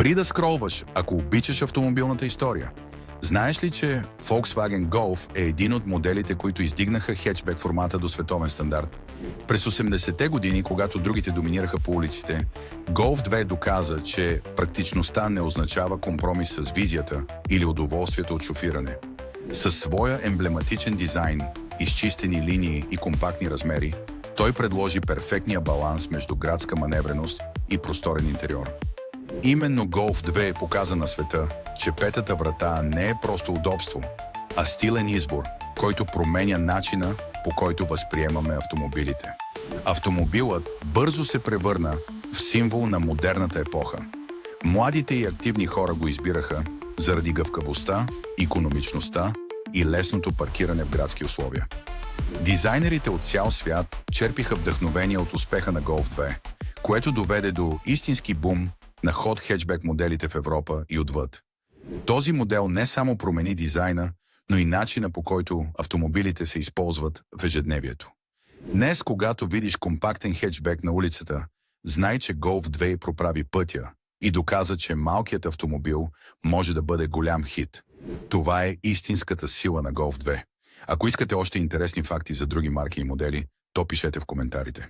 Спри да скролваш, ако обичаш автомобилната история. Знаеш ли, че Volkswagen Golf е един от моделите, които издигнаха хетчбек формата до световен стандарт? През 80-те години, когато другите доминираха по улиците, Golf 2 доказа, че практичността не означава компромис с визията или удоволствието от шофиране. Със своя емблематичен дизайн, изчистени линии и компактни размери, той предложи перфектния баланс между градска маневреност и просторен интериор. Именно Golf 2 показа на света, че петата врата не е просто удобство, а стилен избор, който променя начина, по който възприемаме автомобилите. Автомобилът бързо се превърна в символ на модерната епоха. Младите и активни хора го избираха заради гъвкавостта, икономичността и лесното паркиране в градски условия. Дизайнерите от цял свят черпиха вдъхновение от успеха на Golf 2, което доведе до истински бум на ход хетчбек моделите в Европа и отвъд. Този модел не само промени дизайна, но и начина, по който автомобилите се използват в ежедневието. Днес, когато видиш компактен хетчбек на улицата, знай, че Golf 2 проправи пътя и доказа, че малкият автомобил може да бъде голям хит. Това е истинската сила на Golf 2. Ако искате още интересни факти за други марки и модели, то пишете в коментарите.